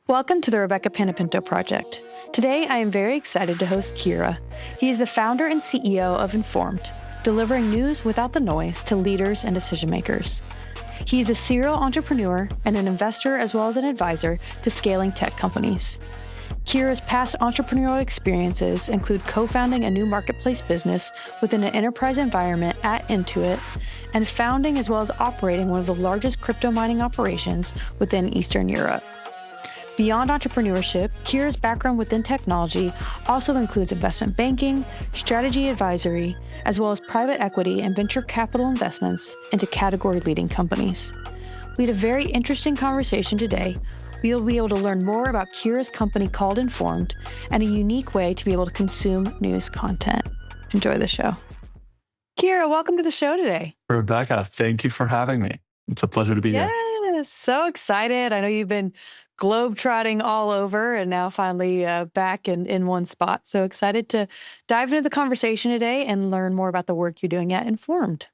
Welcome to the Rebecca Panepinto Project. Today, I am very excited to host Kira. He is the founder and CEO of Informed, delivering news without the noise to leaders and decision makers. He is a serial entrepreneur and an investor as well as an advisor to scaling tech companies. Kira's past entrepreneurial experiences include co-founding a new marketplace business within an enterprise environment at Intuit and founding as well as operating one of the largest crypto mining operations within Eastern Europe. Beyond entrepreneurship, Kira's background within technology also includes investment banking, strategy advisory, as well as private equity and venture capital investments into category-leading companies. We had a very interesting conversation today. We'll be able to learn more about Kira's company called Informed and a unique way to be able to consume news content. Enjoy the show. Kira, welcome to the show today. Rebecca, thank you for having me. It's a pleasure to be here. Yes, so excited. I know you've been globetrotting all over and now finally back in one spot. So excited to dive into the conversation today and learn more about the work you're doing at Informed.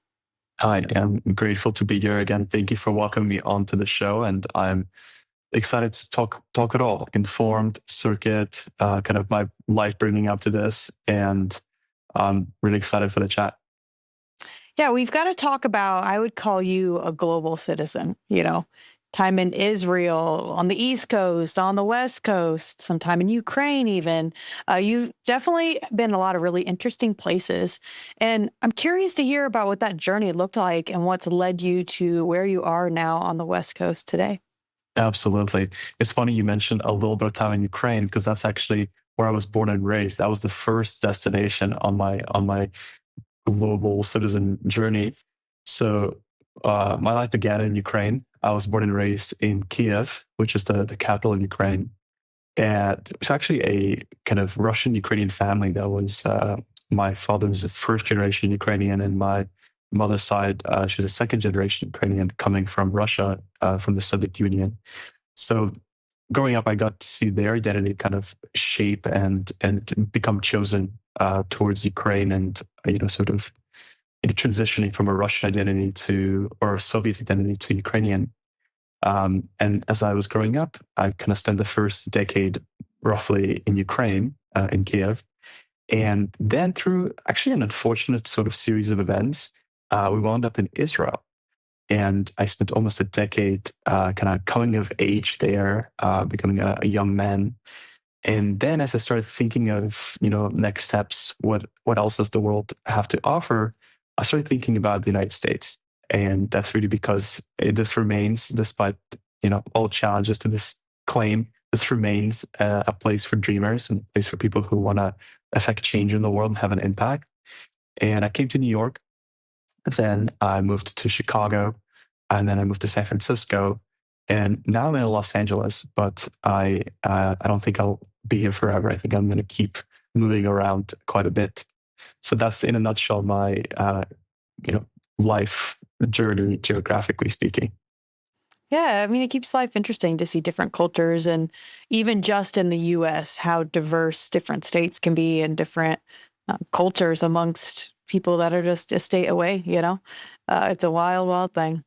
I am grateful to be here again. Thank you for welcoming me onto the show. And I'm excited to talk it all. Informed, circuit, kind of my life bringing up to this. And I'm really excited for the chat. Yeah, we've got to talk about, I would call you a global citizen, time in Israel, on the East Coast, on the West Coast, sometime in Ukraine even. You've definitely been a lot of really interesting places. And I'm curious to hear about what that journey looked like and what's led you to where you are now on the West Coast today. Absolutely. It's funny you mentioned a little bit of time in Ukraine because that's actually where I was born and raised. That was the first destination on my global citizen journey. So my life began in Ukraine. I was born and raised in Kiev, which is the capital of Ukraine. And it's actually a kind of Russian-Ukrainian family that was, my father was a first generation Ukrainian and my mother's side, she's a second generation Ukrainian coming from Russia, from the Soviet Union. So growing up, I got to see their identity kind of shape and become chosen towards Ukraine and, sort of transitioning from a Russian identity or a Soviet identity to Ukrainian. And as I was growing up, I kind of spent the first decade roughly in Ukraine, in Kiev. And then through actually an unfortunate sort of series of events, we wound up in Israel. And I spent almost a decade kind of coming of age there, becoming a young man. And then as I started thinking of, next steps, what else does the world have to offer? I started thinking about the United States. And that's really because this remains, despite, all challenges to this claim, this remains a place for dreamers and a place for people who want to affect change in the world and have an impact. And I came to New York. Then I moved to Chicago. And then I moved to San Francisco. And now I'm in Los Angeles, but I don't think I'll be here forever. I think I'm going to keep moving around quite a bit. So that's in a nutshell my life journey, geographically speaking. Yeah, I mean, it keeps life interesting to see different cultures and even just in the U.S., how diverse different states can be and different cultures amongst people that are just a state away, It's a wild, wild thing.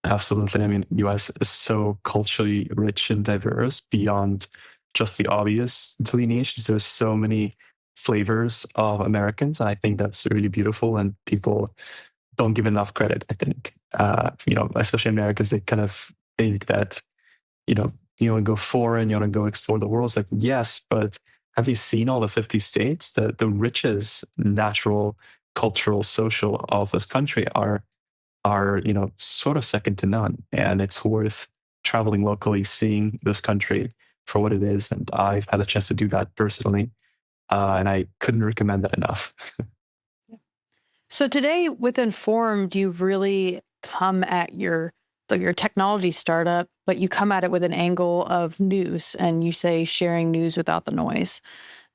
Absolutely. I mean, U.S. is so culturally rich and diverse beyond just the obvious delineations. There's so many flavors of Americans. And I think that's really beautiful. And people don't give enough credit, I think. Especially Americans, they kind of think that, you want to go foreign, you want to go explore the world. It's like, yes, but have you seen all the 50 states? The riches, natural, cultural, social of this country are sort of second to none. And it's worth traveling locally, seeing this country for what it is. And I've had a chance to do that personally. And I couldn't recommend that enough. So today with Informed, you've really come at your technology startup, but you come at it with an angle of news and you say sharing news without the noise.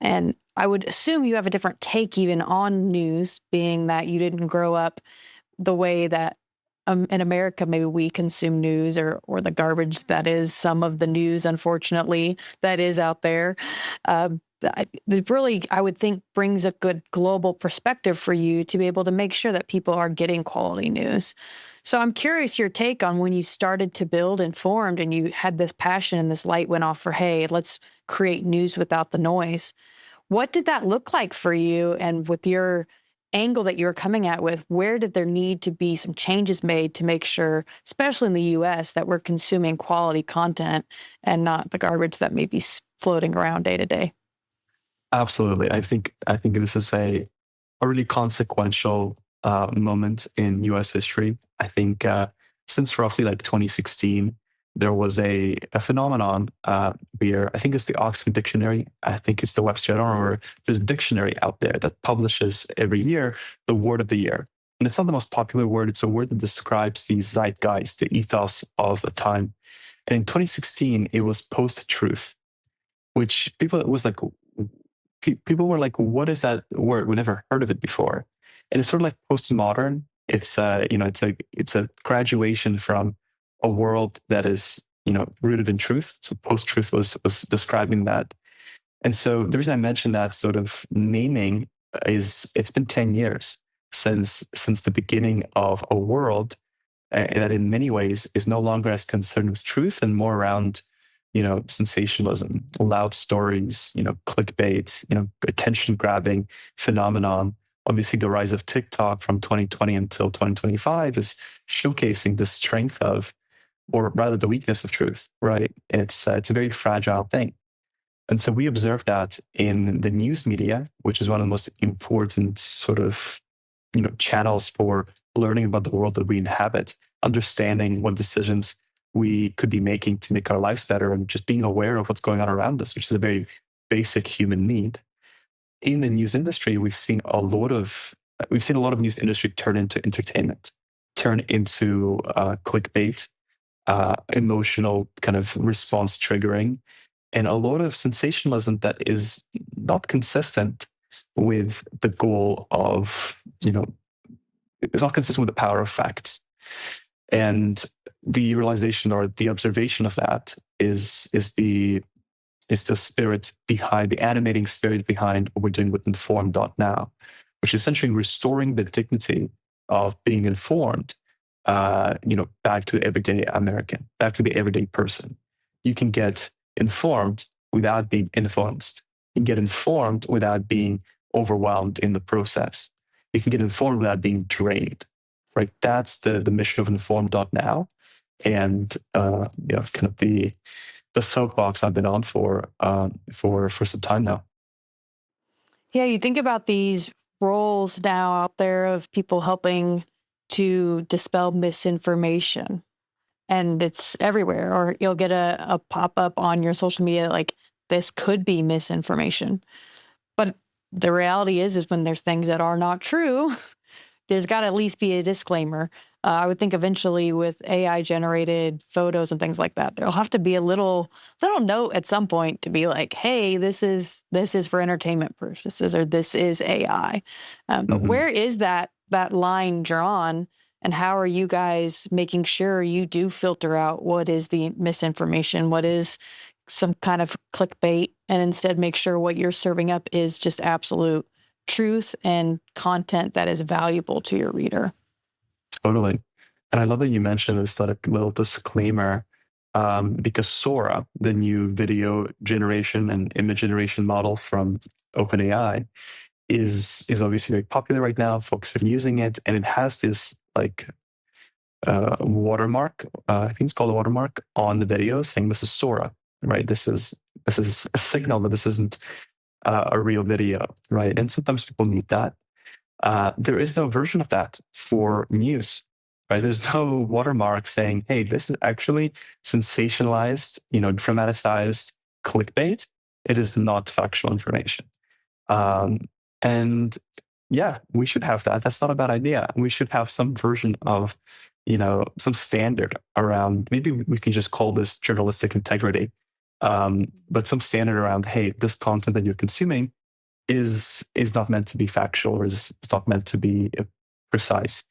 And I would assume you have a different take even on news, being that you didn't grow up the way that in America, maybe we consume news or the garbage that is some of the news, unfortunately, that is out there. that really, I would think, brings a good global perspective for you to be able to make sure that people are getting quality news. So I'm curious your take on when you started to build Informed and you had this passion and this light went off for, hey, let's create news without the noise. What did that look like for you? And with your angle that you were coming at with, where did there need to be some changes made to make sure, especially in the US, that we're consuming quality content and not the garbage that may be floating around day to day? Absolutely. I think this is a really consequential moment in US history. I think since roughly like 2016, there was a phenomenon where I think it's the Oxford Dictionary, I think it's the Webster General, or there's a dictionary out there that publishes every year the word of the year. And it's not the most popular word, it's a word that describes the zeitgeist, the ethos of the time. And in 2016, it was post-truth, which people, it was like, people were like, what is that word? We never heard of it before. And it's sort of like postmodern. It's it's a graduation from a world that is, rooted in truth. So post-truth was describing that. And so the reason I mentioned that sort of naming is it's been 10 years since the beginning of a world that in many ways is no longer as concerned with truth and more around, sensationalism, loud stories, clickbait, attention grabbing phenomenon. Obviously, the rise of TikTok from 2020 until 2025 is showcasing the strength of, or rather the weakness of truth, right? It's a very fragile thing. And so we observe that in the news media, which is one of the most important sort of, channels for learning about the world that we inhabit, understanding what decisions we could be making to make our lives better, and just being aware of what's going on around us, which is a very basic human need. In the news industry, we've seen a lot of news industry turn into entertainment, turn into clickbait, emotional kind of response triggering, and a lot of sensationalism that is not consistent with the goal of, it's not consistent with the power of facts. And the realization or the observation of that is the spirit behind, the animating spirit behind what we're doing with informed.now, which is essentially restoring the dignity of being informed, back to the everyday American, back to the everyday person. You can get informed without being influenced. You can get informed without being overwhelmed in the process. You can get informed without being drained, right? That's the mission of informed.now. And, kind of the soapbox I've been on for some time now. Yeah, you think about these roles now out there of people helping to dispel misinformation, and it's everywhere. Or you'll get a pop up on your social media like, this could be misinformation. But the reality is when there's things that are not true, there's got to at least be a disclaimer. I would think eventually with AI generated photos and things like that, there'll have to be a little note at some point to be like, "Hey, this is for entertainment purposes," or "This is AI." But Mhm. where is that line drawn, and how are you guys making sure you do filter out what is the misinformation, what is some kind of clickbait, and instead make sure what you're serving up is just absolute truth and content that is valuable to your reader? Totally. And I love that you mentioned this like little disclaimer, because Sora, the new video generation and image generation model from OpenAI, is obviously very popular right now. Folks are using it, and it has this like watermark. I think it's called a watermark on the video saying this is Sora, right? This is a signal that this isn't a real video, right? And sometimes people need that. There is no version of that for news, right? There's no watermark saying, hey, this is actually sensationalized, dramatized clickbait. It is not factual information. Um, and yeah, we should have that. That's not a bad idea. We should have some version of, some standard around, maybe we can just call this journalistic integrity, but some standard around, hey, this content that you're consuming is not meant to be factual, or is not meant to be precise.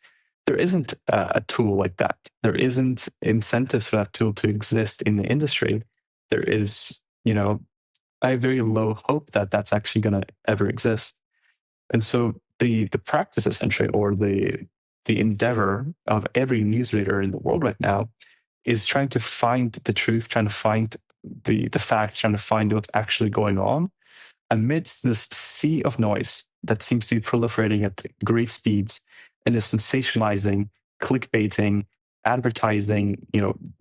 There isn't a tool like that. There isn't incentives for that tool to exist in the industry. There is, I have very low hope that that's actually going to ever exist. And so the practice essentially, or the endeavor of every newsreader in the world right now is trying to find the truth, trying to find the facts, trying to find what's actually going on amidst this sea of noise that seems to be proliferating at great speeds and is sensationalizing, clickbaiting, advertising,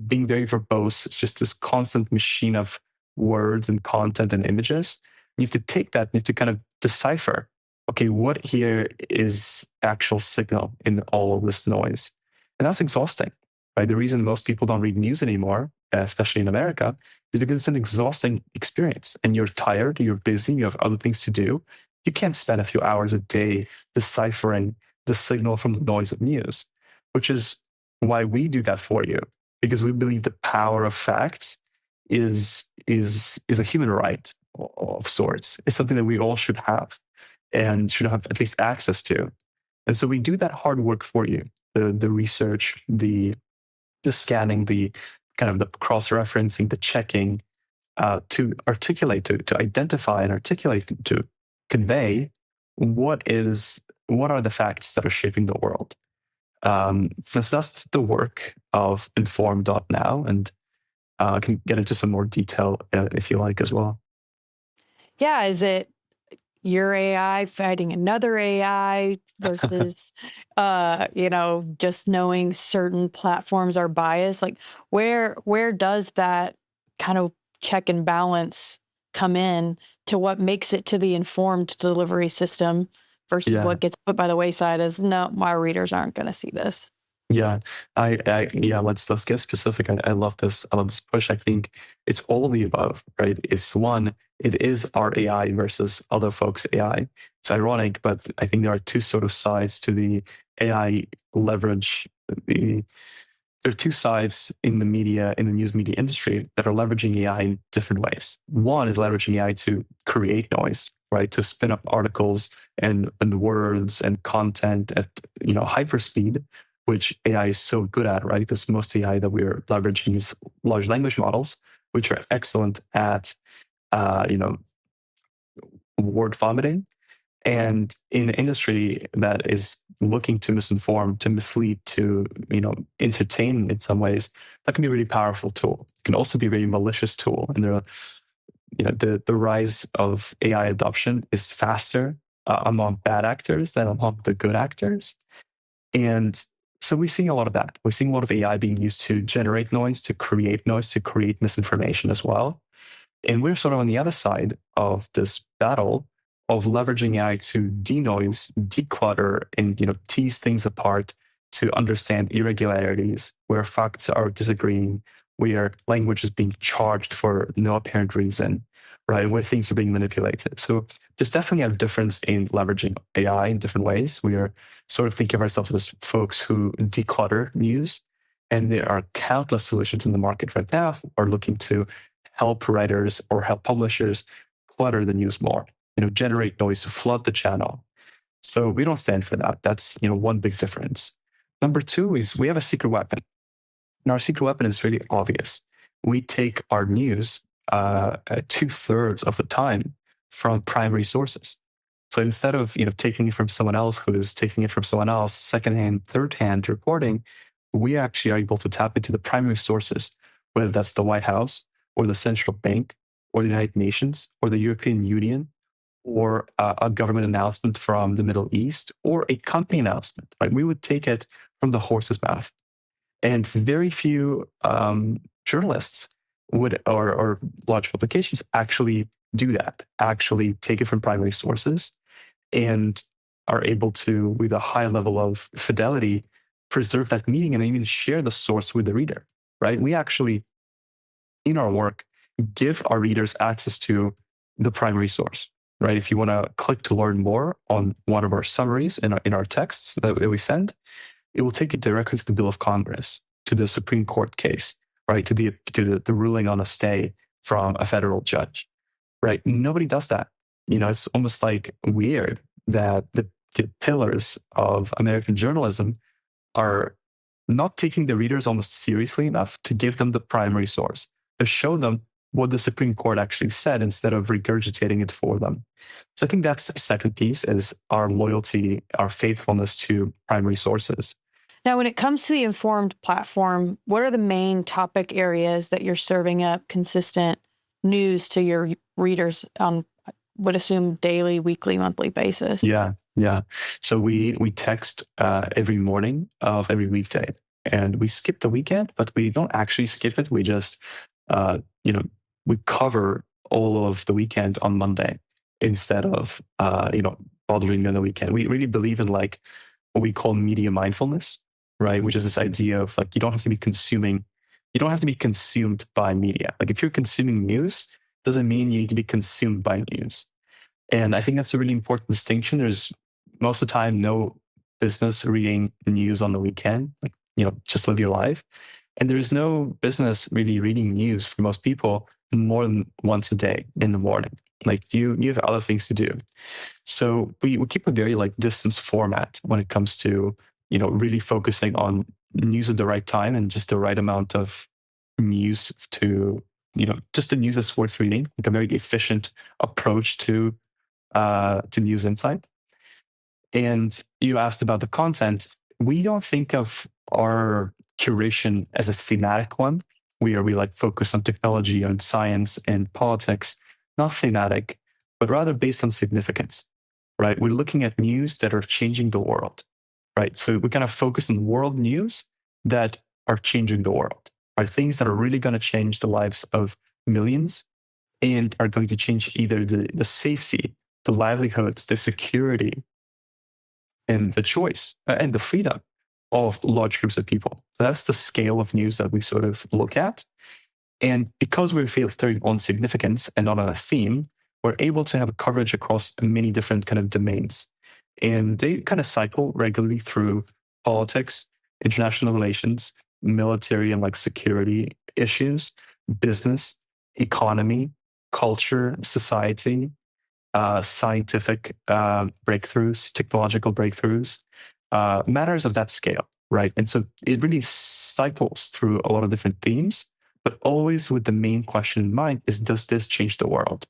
being very verbose. It's just this constant machine of words and content and images. You have to take that and you have to kind of decipher, okay, what here is actual signal in all of this noise? And that's exhausting, right? The reason most people don't read news anymore, especially in America, is because it's an exhausting experience and you're tired, you're busy, you have other things to do. You can't spend a few hours a day deciphering the signal from the noise of news, which is why we do that for you, because we believe the power of facts is a human right of sorts. It's something that we all should have and should have at least access to. And so we do that hard work for you, the research, the scanning, the kind of the cross-referencing, the checking, to articulate, to identify and articulate, to convey what are the facts that are shaping the world. So that's the work of informed.now, and I can get into some more detail if you like as well. Yeah, is it your AI fighting another AI versus, just knowing certain platforms are biased? Like, where does that kind of check and balance come in to what makes it to the informed delivery system versus Yeah. what gets put by the wayside as, no, my readers aren't going to see this? Yeah, let's get specific. I love this. I love this push. I think it's all of the above, right? It's one, it is our AI versus other folks' AI. It's ironic, but I think there are two sort of sides to the AI leverage. There are two sides in the media, in the news media industry, that are leveraging AI in different ways. One is leveraging AI to create noise, right? To spin up articles and words and content at hyperspeed, which AI is so good at, right? Because most AI that we're leveraging is large language models, which are excellent at, word vomiting. And in the industry that is looking to misinform, to mislead, to entertain in some ways, that can be a really powerful tool. It can also be a very malicious tool. And the rise of AI adoption is faster among bad actors than among the good actors. And so we're seeing a lot of that. We're seeing a lot of AI being used to generate noise, to create misinformation as well. And we're sort of on the other side of this battle of leveraging AI to denoise, declutter, and tease things apart, to understand irregularities, where facts are disagreeing, where language is being charged for no apparent reason, right? Where things are being manipulated. So there's definitely a difference in leveraging AI in different ways. We are sort of thinking of ourselves as folks who declutter news. And there are countless solutions in the market right now who are looking to help writers or help publishers clutter the news more, generate noise to flood the channel. So we don't stand for that. That's, one big difference. Number two is we have a secret weapon. And our secret weapon is really obvious. We take our news 2/3 of the time from primary sources. So instead of taking it from someone else who is taking it from someone else, secondhand, third-hand reporting, we actually are able to tap into the primary sources, whether that's the White House or the central bank or the United Nations or the European Union or a government announcement from the Middle East or a company announcement. Right? We would take it from the horse's mouth. And very few journalists would, or large publications actually do that, actually take it from primary sources and are able to, with a high level of fidelity, preserve that meaning and even share the source with the reader, right? We actually, in our work, give our readers access to the primary source, right? If you want to click to learn more on one of our summaries in our texts that we send, it will take you directly to the Bill of Congress, to the Supreme Court case, right? To the ruling on a stay from a federal judge, right? Nobody does that. It's almost like weird that the pillars of American journalism are not taking the readers almost seriously enough to give them the primary source, to show them what the Supreme Court actually said instead of regurgitating it for them. So I think that's the second piece, is our loyalty, our faithfulness to primary sources. Now, when it comes to the Informed platform, what are the main topic areas that you're serving up consistent news to your readers on, would assume, daily, weekly, monthly basis? Yeah. So we text every morning of every weekday, and we skip the weekend, but we don't actually skip it. We just, we cover all of the weekend on Monday instead of, bothering on the weekend. We really believe in like what we call media mindfulness, right? Which is this idea of like, you don't have to be consumed by media. Like if you're consuming news, doesn't mean you need to be consumed by news. And I think that's a really important distinction. There's most of the time no business reading news on the weekend, like, just live your life. And there's no business really reading news for most people more than once a day in the morning. Like you have other things to do. So we keep a very like distance format when it comes to, really focusing on news at the right time and just the right amount of news to, just the news that's worth reading, like a very efficient approach to news insight. And you asked about the content. We don't think of our curation as a thematic one, where we like focus on technology, on science and politics, not thematic, but rather based on significance, right? We're looking at news that are changing the world, right? So we kind of focus on world news that are changing the world, right? Things that are really going to change the lives of millions and are going to change either the safety, the livelihoods, the security, and the choice and the freedom of large groups of people. So that's the scale of news that we sort of look at. And because we're filtering on significance and not on a theme, we're able to have coverage across many different kind of domains. And they kind of cycle regularly through politics, international relations, military and like security issues, business, economy, culture, society, scientific breakthroughs, technological breakthroughs, matters of that scale, right? And so it really cycles through a lot of different themes, but always with the main question in mind is, does this change the world?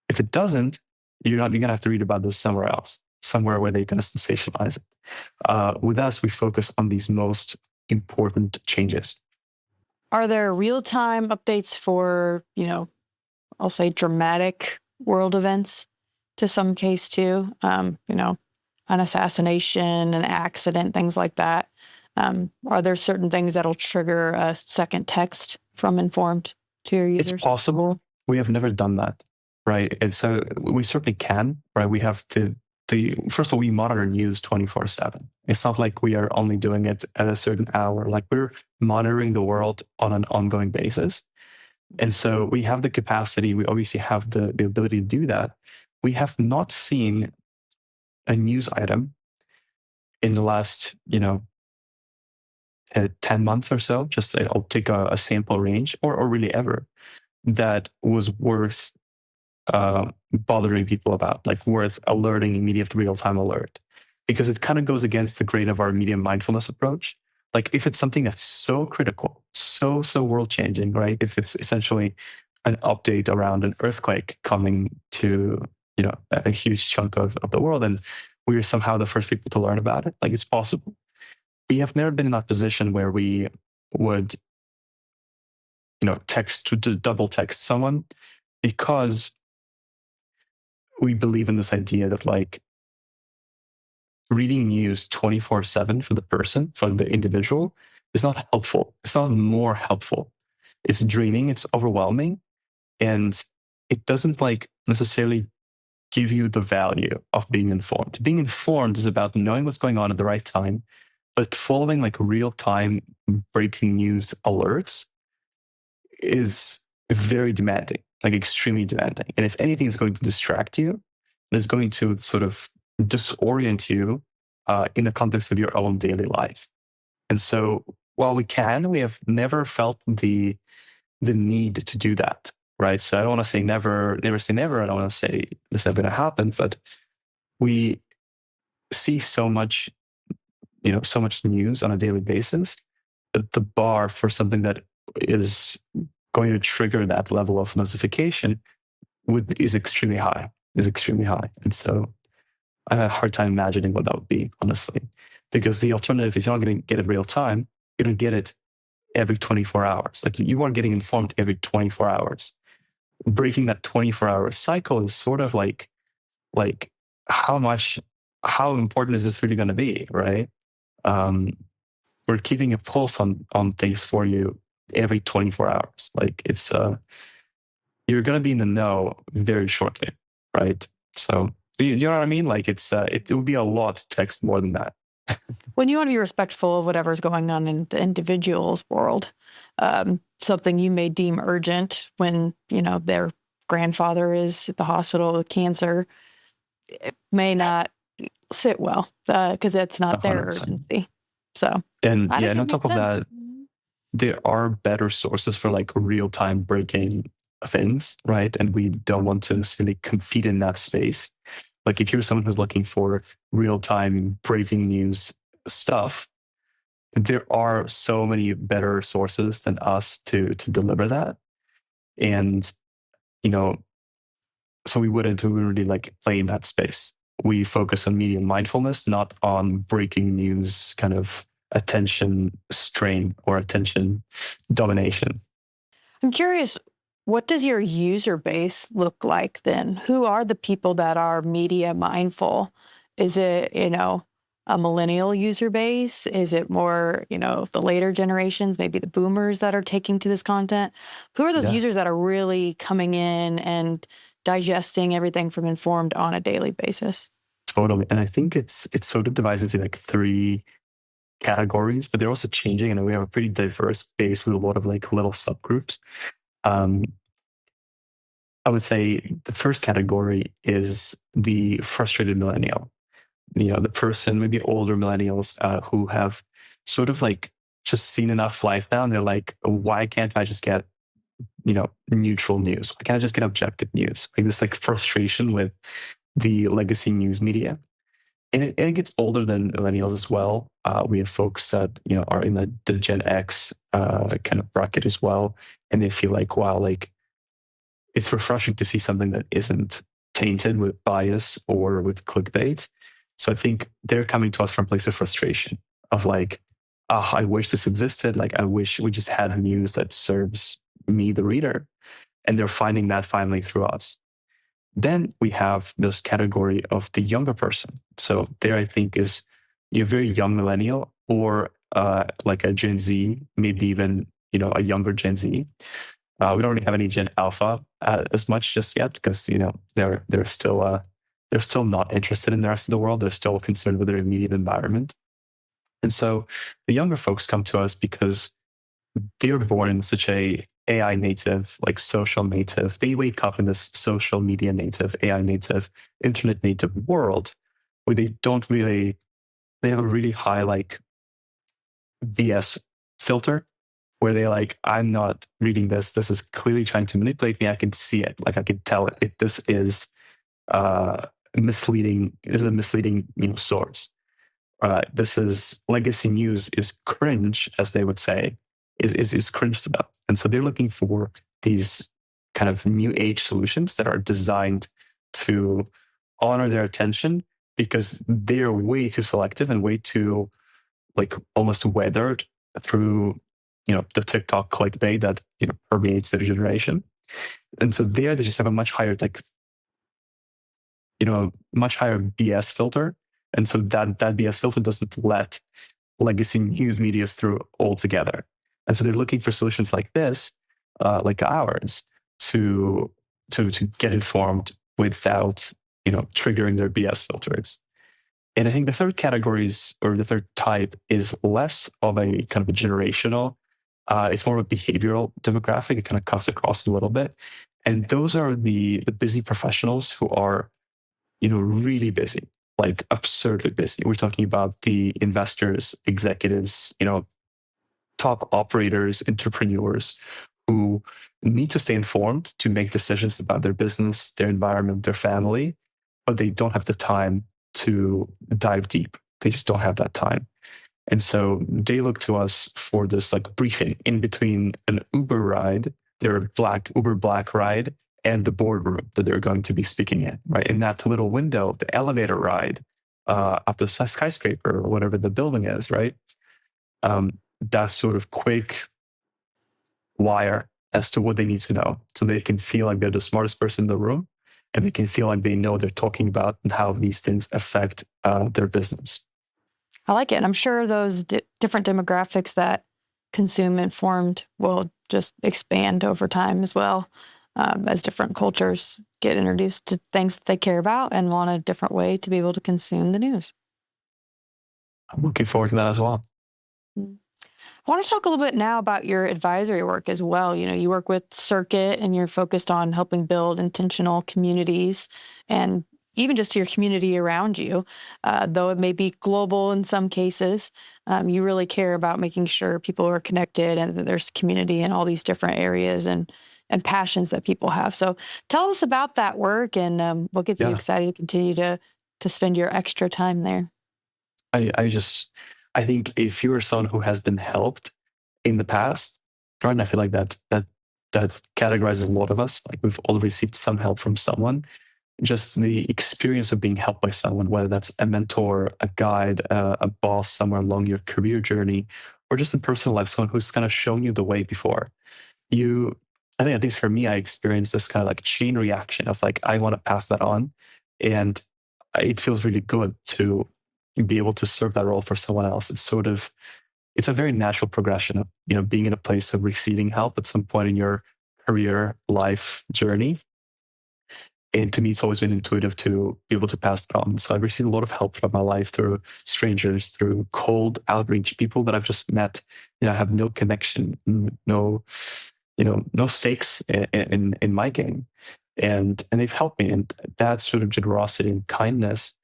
If it doesn't, you're going to have to read about this somewhere else, somewhere where they're going to sensationalize it. With us, we focus on these most important changes. Are there real-time updates for, I'll say dramatic world events to some case too? An assassination, an accident, things like that. Are there certain things that'll trigger a second text from Informed to your users? It's possible. We have never done that, right? And so we certainly can, right? We have the first of all, we monitor news 24/7. It's not like we are only doing it at a certain hour. Like we're monitoring the world on an ongoing basis. And so we have the capacity, we obviously have the ability to do that. We have not seen a news item in the last, 10 months or so, just I'll take a sample range or really ever, that was worth bothering people about, like worth alerting immediate real-time alert, because it kind of goes against the grain of our media mindfulness approach. Like if it's something that's so critical, so world-changing, right? If it's essentially an update around an earthquake coming to, a huge chunk of the world, and we're somehow the first people to learn about it, like it's possible. We have never been in that position where we would, text to double text someone, because we believe in this idea that like reading news 24/7 for the person, for the individual, is not helpful. It's not more helpful. It's draining, it's overwhelming, and it doesn't like necessarily give you the value of being informed. Being informed is about knowing what's going on at the right time, but following like real-time breaking news alerts is very demanding, like extremely demanding. And if anything is going to distract you, it's going to sort of disorient you in the context of your own daily life. And so while we have never felt the need to do that, right? So I don't want to say never say never. I don't want to say this is never going to happen, but we see so much, so much news on a daily basis that the bar for something that is going to trigger that level of notification is extremely high. And so I have a hard time imagining what that would be, honestly, because the alternative is you're not going to get it real time. You're going to get it every 24 hours. Like you are getting informed every 24 hours. Breaking that 24-hour cycle is sort of like how important is this really going to be, right? We're keeping a pulse on things for you every 24 hours. Like it's you're going to be in the know very shortly, right? So you know what I mean? Like it would be a lot to text more than that. When you want to be respectful of whatever's going on in the individual's world, something you may deem urgent when, their grandfather is at the hospital with cancer, it may not sit well because it's not their 100%. urgency. So, and I think and it on top makes of sense. that, there are better sources for like real-time breaking things, right? And we don't want to necessarily compete in that space. Like if you're someone who's looking for real-time breaking news stuff, there are so many better sources than us to deliver that. And, so we wouldn't really like play in that space. We focus on media mindfulness, not on breaking news kind of attention strain or attention domination. I'm curious, what does your user base look like then? Who are the people that are media mindful? Is it, a millennial user base? Is it more, the later generations, maybe the boomers that are taking to this content? Who are those Yeah, users that are really coming in and digesting everything from Informed on a daily basis? totally. And I think it's sort of divided into like three categories, but they're also changing. And we have a pretty diverse base with a lot of like little subgroups. Um, I would say the first category is the frustrated millennial. The person, maybe older millennials who have sort of like just seen enough life now, and they're like, why can't I just get neutral news? Why can't I just get objective news? Like this like frustration with the legacy news media. And it gets older than millennials as well. We have folks that are in the Gen X kind of bracket as well, and they feel like, wow, like it's refreshing to see something that isn't tainted with bias or with clickbait. So I think they're coming to us from a place of frustration of like, oh, I wish this existed. Like I wish we just had news that serves me, the reader. And they're finding that finally through us. Then we have this category of the younger person. So there, I think, is a very young millennial or like a Gen Z, maybe even a younger Gen Z. We don't really have any Gen Alpha as much just yet because they're still not interested in the rest of the world. They're still concerned with their immediate environment, and so the younger folks come to us because they're born in such a AI native, like social native. They wake up in this social media native, AI native, internet native world where they have a really high like BS filter where they're like, I'm not reading this. This is clearly trying to manipulate me. I can see it. Like I can tell it. This is misleading. It is a misleading source. This is legacy news is cringe, as they would say, is cringe to them. And so they're looking for these kind of new age solutions that are designed to honor their attention because they're way too selective and way too like almost weathered through the TikTok clickbait that permeates their generation. And so there they just have a much higher much higher BS filter. And so that BS filter doesn't let legacy news medias through altogether. And so they're looking for solutions like this, like ours, to get informed without triggering their BS filters. And I think the third categories or the third type is less of a kind of a generational. It's more of a behavioral demographic. It kind of cuts across a little bit. And those are the busy professionals who are, really busy, like absurdly busy. We're talking about the investors, executives, top operators, entrepreneurs who need to stay informed to make decisions about their business, their environment, their family, but they don't have the time to dive deep. They just don't have that time. And so they look to us for this like briefing in between an Uber ride their Uber Black ride and the boardroom that they're going to be speaking in, right? In that little window, the elevator ride up the skyscraper or whatever the building is, right? That sort of quick wire as to what they need to know, so they can feel like they're the smartest person in the room, and they can feel like they know they're talking about and how these things affect their business. I like it. And I'm sure those different demographics that consume Informed will just expand over time as well, as different cultures get introduced to things that they care about and want a different way to be able to consume the news. I'm looking forward to that as well. I want to talk a little bit now about your advisory work as well. You work with Circuit and you're focused on helping build intentional communities and even just your community around you, though it may be global in some cases. You really care about making sure people are connected and that there's community in all these different areas and passions that people have. So tell us about that work and what gets you Yeah. excited to continue to spend your extra time there. I think if you're someone who has been helped in the past, right, and I feel like that categorizes a lot of us. Like we've all received some help from someone. Just the experience of being helped by someone, whether that's a mentor, a guide, a boss somewhere along your career journey, or just in personal life, someone who's kind of shown you the way before. You, I think at least for me, I experienced this kind of like chain reaction of like, I want to pass that on. And it feels really good to be able to serve that role for someone else. It's a very natural progression of, being in a place of receiving help at some point in your career life journey. And to me, it's always been intuitive to be able to pass it on. So I've received a lot of help throughout my life through strangers, through cold outreach, people that I've just met. I have no connection, no, no stakes in my game, and they've helped me. And that sort of generosity and kindness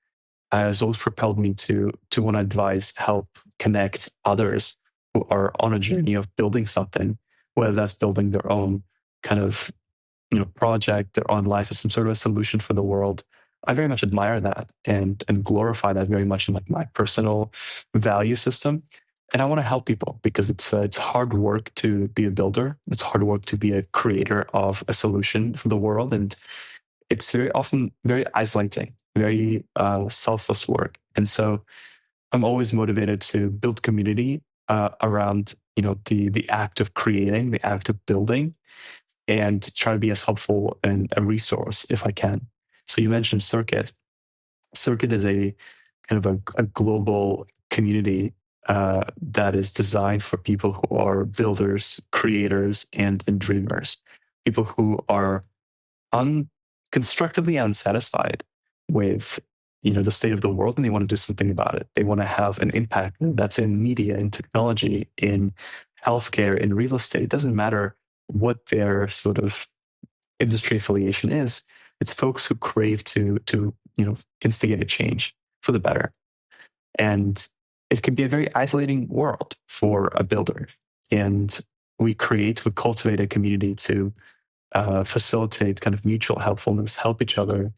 has always propelled me to want to advise, help, connect others who are on a journey of building something, whether that's building their own kind of project, their own life as some sort of a solution for the world. I very much admire that and glorify that very much in like my personal value system. And I want to help people because it's hard work to be a builder. It's hard work to be a creator of a solution for the world, and it's very often very isolating, very selfless work. And so I'm always motivated to build community around the act of creating, the act of building, and try to be as helpful and a resource if I can. So you mentioned Circuit. Circuit is a kind of a global community that is designed for people who are builders, creators, and dreamers. People who are constructively unsatisfied with the state of the world, and they want to do something about it. They want to have an impact that's in media, in technology, in healthcare, in real estate. It doesn't matter what their sort of industry affiliation is. It's folks who crave to instigate a change for the better. And it can be a very isolating world for a builder. And we cultivate a community to facilitate kind of mutual helpfulness, help each other,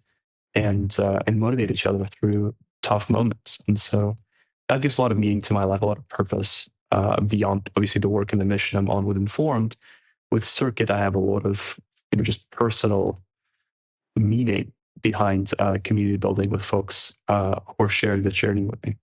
and motivate each other through tough moments. And so that gives a lot of meaning to my life, a lot of purpose beyond obviously the work and the mission I'm on with Informed. With Circuit, I have a lot of just personal meaning behind community building with folks who are sharing the journey with me.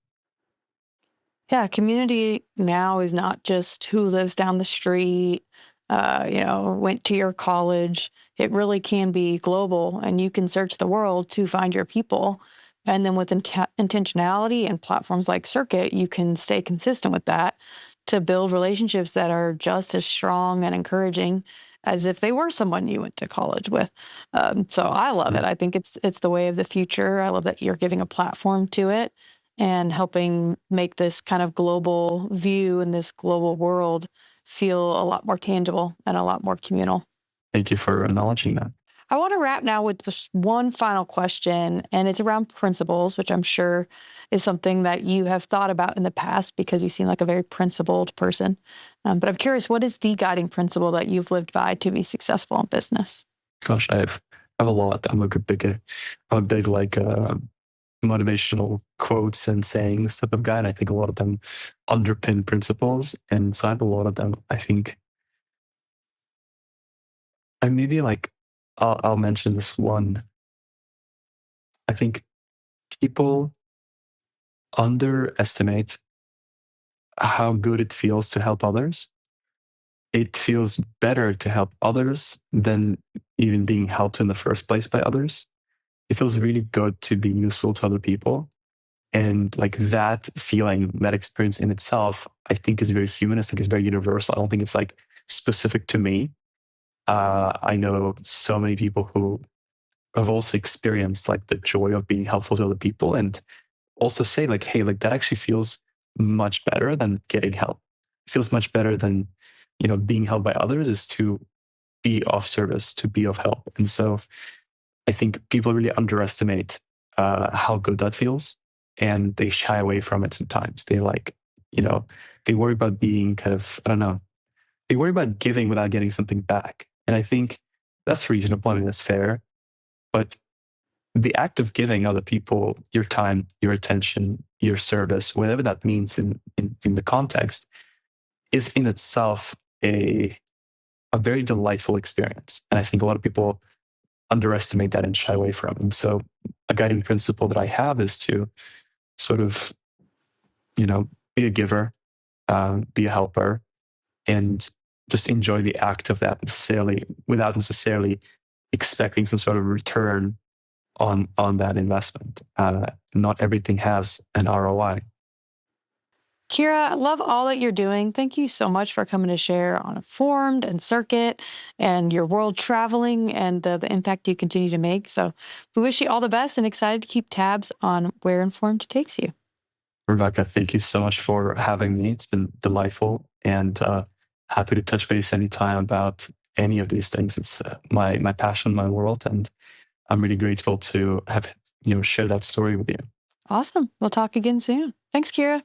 Yeah, community now is not just who lives down the street, went to your college. It really can be global, and you can search the world to find your people. And then with intentionality and platforms like Circuit, you can stay consistent with that to build relationships that are just as strong and encouraging as if they were someone you went to college with. So I love it. I think it's the way of the future. I love that you're giving a platform to it and helping make this kind of global view and this global world feel a lot more tangible and a lot more communal. Thank you for acknowledging that. I want to wrap now with just one final question, and it's around principles, which I'm sure is something that you have thought about in the past because you seem like a very principled person. But I'm curious, what is the guiding principle that you've lived by to be successful in business? Gosh, I have a lot. I'm a big like motivational quotes and sayings type of guy. And I think a lot of them underpin principles. And so I have a lot of them. I think And maybe like I'll mention this one. I think people underestimate how good it feels to help others. It feels better to help others than even being helped in the first place by others. It feels really good to be useful to other people. And like that feeling, that experience in itself, I think is very human. I think it's very universal. I don't think it's like specific to me. I know so many people who have also experienced like the joy of being helpful to other people and also say like, hey, like that actually feels much better than getting help. It feels much better than, being helped by others is to be of service, to be of help. And so I think people really underestimate how good that feels and they shy away from it sometimes. They like, they worry about being kind of, I don't know, they worry about giving without getting something back. And I think that's reasonable. I mean, that's fair. But the act of giving other people your time, your attention, your service, whatever that means in the context, is in itself a very delightful experience. And I think a lot of people underestimate that and shy away from it. And so a guiding principle that I have is to sort of, be a giver, be a helper, and just enjoy the act of that necessarily without necessarily expecting some sort of return on that investment. Not everything has an ROI. Kira, I love all that you're doing. Thank you so much for coming to share on Informed and Circuit and your world traveling and the impact you continue to make. So we wish you all the best and excited to keep tabs on where Informed takes you. Rebecca, thank you so much for having me. It's been delightful and happy to touch base anytime about any of these things. It's my passion, my world, and I'm really grateful to have share that story with you. Awesome. We'll talk again soon. Thanks, Kira.